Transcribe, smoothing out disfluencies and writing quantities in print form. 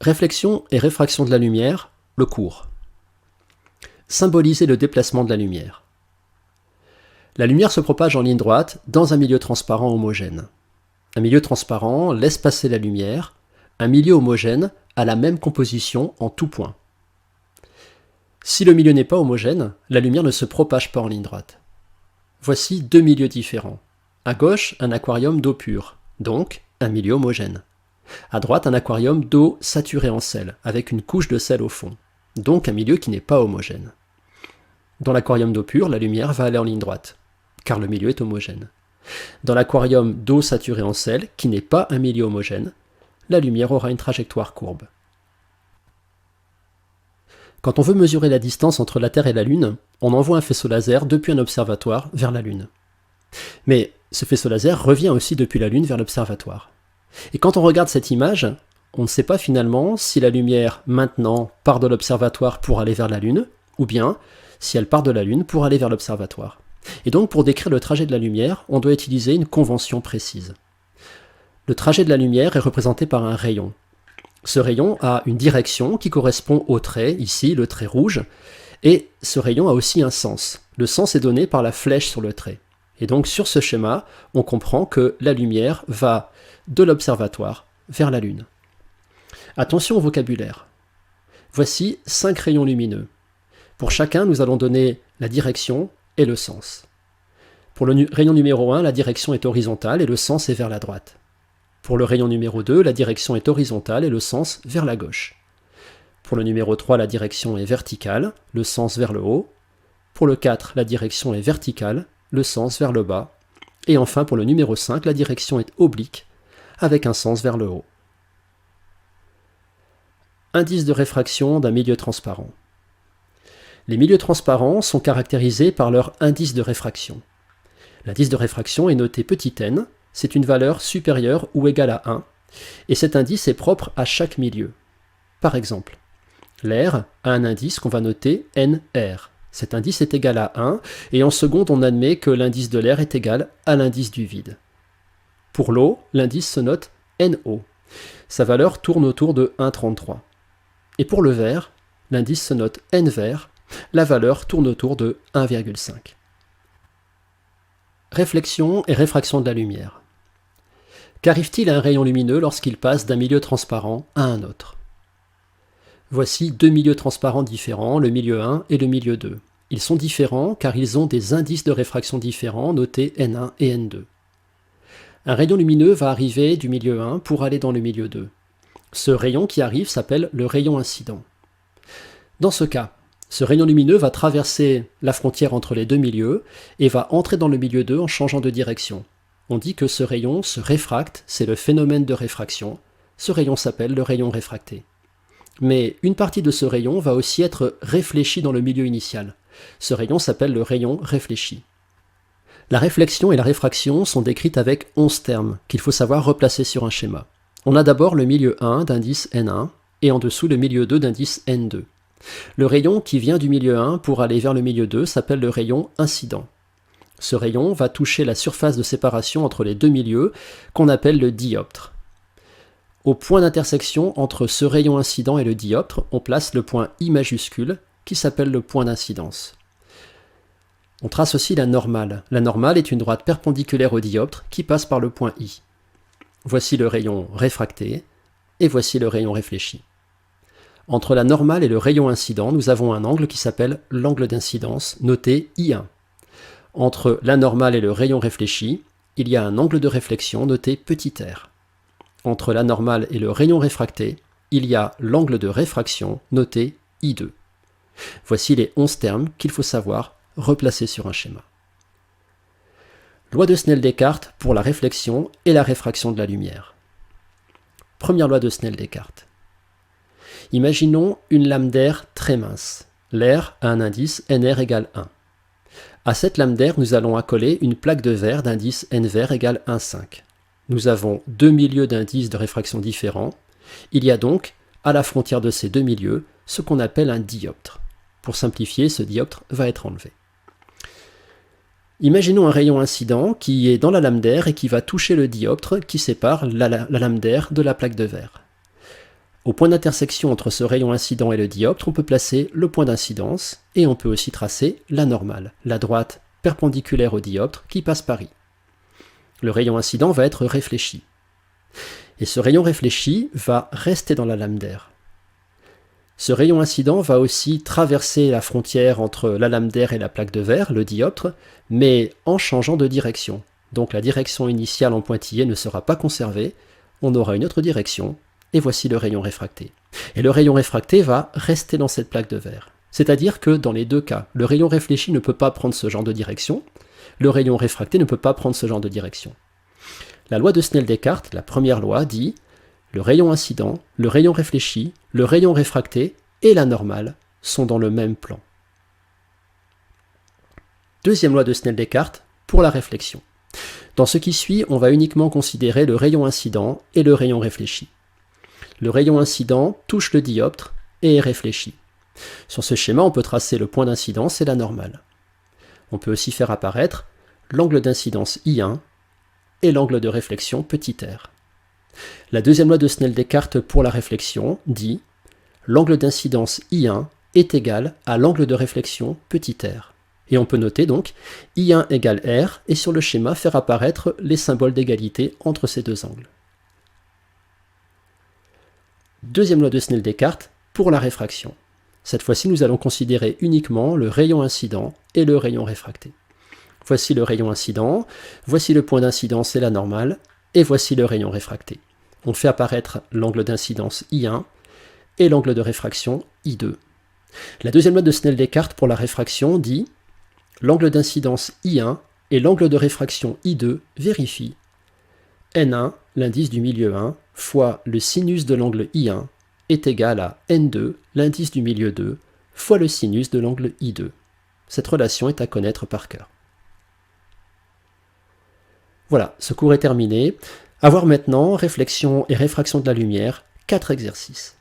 Réflexion et réfraction de la lumière, le cours. Symboliser le déplacement de la lumière. La lumière se propage en ligne droite dans un milieu transparent homogène. Un milieu transparent laisse passer la lumière, un milieu homogène a la même composition en tout point. Si le milieu n'est pas homogène, la lumière ne se propage pas en ligne droite. Voici deux milieux différents. À gauche, un aquarium d'eau pure, donc un milieu homogène. À droite, un aquarium d'eau saturée en sel, avec une couche de sel au fond, donc un milieu qui n'est pas homogène. Dans l'aquarium d'eau pure, la lumière va aller en ligne droite, car le milieu est homogène. Dans l'aquarium d'eau saturée en sel, qui n'est pas un milieu homogène, la lumière aura une trajectoire courbe. Quand on veut mesurer la distance entre la Terre et la Lune, on envoie un faisceau laser depuis un observatoire vers la Lune. Mais ce faisceau laser revient aussi depuis la Lune vers l'observatoire. Et quand on regarde cette image, on ne sait pas finalement si la lumière maintenant part de l'observatoire pour aller vers la Lune, ou bien si elle part de la Lune pour aller vers l'observatoire. Et donc pour décrire le trajet de la lumière, on doit utiliser une convention précise. Le trajet de la lumière est représenté par un rayon. Ce rayon a une direction qui correspond au trait, ici le trait rouge, et ce rayon a aussi un sens. Le sens est donné par la flèche sur le trait. Et donc sur ce schéma, on comprend que la lumière va de l'observatoire vers la Lune. Attention au vocabulaire. Voici 5 rayons lumineux. Pour chacun, nous allons donner la direction et le sens. Pour le rayon numéro 1, la direction est horizontale et le sens est vers la droite. Pour le rayon numéro 2, la direction est horizontale et le sens vers la gauche. Pour le numéro 3, la direction est verticale, le sens vers le haut. Pour le 4, la direction est verticale, le sens vers le bas. Et enfin, pour le numéro 5, la direction est oblique, avec un sens vers le haut. Indice de réfraction d'un milieu transparent. Les milieux transparents sont caractérisés par leur indice de réfraction. L'indice de réfraction est noté petit n, c'est une valeur supérieure ou égale à 1, et cet indice est propre à chaque milieu. Par exemple, l'air a un indice qu'on va noter NR. Cet indice est égal à 1, et en seconde on admet que l'indice de l'air est égal à l'indice du vide. Pour l'eau, l'indice se note NO. Sa valeur tourne autour de 1,33. Et pour le verre, l'indice se note NVert, la valeur tourne autour de 1,5. Réflexion et réfraction de la lumière. Qu'arrive-t-il à un rayon lumineux lorsqu'il passe d'un milieu transparent à un autre? Voici deux milieux transparents différents, le milieu 1 et le milieu 2. Ils sont différents car ils ont des indices de réfraction différents notés N1 et N2. Un rayon lumineux va arriver du milieu 1 pour aller dans le milieu 2. Ce rayon qui arrive s'appelle le rayon incident. Dans ce cas, ce rayon lumineux va traverser la frontière entre les deux milieux et va entrer dans le milieu 2 en changeant de direction. On dit que ce rayon se réfracte, c'est le phénomène de réfraction. Ce rayon s'appelle le rayon réfracté. Mais une partie de ce rayon va aussi être réfléchie dans le milieu initial. Ce rayon s'appelle le rayon réfléchi. La réflexion et la réfraction sont décrites avec 11 termes qu'il faut savoir replacer sur un schéma. On a d'abord le milieu 1 d'indice N1 et en dessous le milieu 2 d'indice N2. Le rayon qui vient du milieu 1 pour aller vers le milieu 2 s'appelle le rayon incident. Ce rayon va toucher la surface de séparation entre les deux milieux qu'on appelle le dioptre. Au point d'intersection entre ce rayon incident et le dioptre, on place le point I majuscule qui s'appelle le point d'incidence. On trace aussi la normale. La normale est une droite perpendiculaire au dioptre qui passe par le point I. Voici le rayon réfracté et voici le rayon réfléchi. Entre la normale et le rayon incident, nous avons un angle qui s'appelle l'angle d'incidence, noté I1. Entre la normale et le rayon réfléchi, il y a un angle de réflexion noté petit r. Entre la normale et le rayon réfracté, il y a l'angle de réfraction noté I2. Voici les 11 termes qu'il faut savoir replacer sur un schéma. Loi de Snell-Descartes pour la réflexion et la réfraction de la lumière. Première loi de Snell-Descartes. Imaginons une lame d'air très mince. L'air a un indice NR égale 1. À cette lame d'air, nous allons accoler une plaque de verre d'indice NVert égale 1,5. Nous avons deux milieux d'indices de réfraction différents. Il y a donc, à la frontière de ces deux milieux, ce qu'on appelle un dioptre. Pour simplifier, ce dioptre va être enlevé. Imaginons un rayon incident qui est dans la lame d'air et qui va toucher le dioptre qui sépare la lame d'air de la plaque de verre. Au point d'intersection entre ce rayon incident et le dioptre, on peut placer le point d'incidence et on peut aussi tracer la normale, la droite perpendiculaire au dioptre qui passe par I. Le rayon incident va être réfléchi. Et ce rayon réfléchi va rester dans la lame d'air. Ce rayon incident va aussi traverser la frontière entre la lame d'air et la plaque de verre, le dioptre, mais en changeant de direction. Donc la direction initiale en pointillé ne sera pas conservée, on aura une autre direction, et voici le rayon réfracté. Et le rayon réfracté va rester dans cette plaque de verre. C'est-à-dire que dans les deux cas, le rayon réfléchi ne peut pas prendre ce genre de direction, le rayon réfracté ne peut pas prendre ce genre de direction. La loi de Snell-Descartes, la première loi, dit le rayon incident, le rayon réfléchi, le rayon réfracté et la normale sont dans le même plan. Deuxième loi de Snell-Descartes, pour la réflexion. Dans ce qui suit, on va uniquement considérer le rayon incident et le rayon réfléchi. Le rayon incident touche le dioptre et est réfléchi. Sur ce schéma, on peut tracer le point d'incidence et la normale. On peut aussi faire apparaître l'angle d'incidence I1 et l'angle de réflexion petit r. La deuxième loi de Snell-Descartes pour la réflexion dit l'angle d'incidence I1 est égal à l'angle de réflexion petit r. Et on peut noter donc I1 égale R et sur le schéma faire apparaître les symboles d'égalité entre ces deux angles. Deuxième loi de Snell-Descartes pour la réfraction. Cette fois-ci, nous allons considérer uniquement le rayon incident et le rayon réfracté. Voici le rayon incident, voici le point d'incidence et la normale, et voici le rayon réfracté. On fait apparaître l'angle d'incidence I1 et l'angle de réfraction I2. La deuxième loi de Snell-Descartes pour la réfraction dit l'angle d'incidence I1 et l'angle de réfraction I2 vérifient N1, l'indice du milieu 1, fois le sinus de l'angle I1 est égal à N2, l'indice du milieu 2, fois le sinus de l'angle I2. Cette relation est à connaître par cœur. Voilà, ce cours est terminé. À voir maintenant réflexion et réfraction de la lumière, 4 exercices.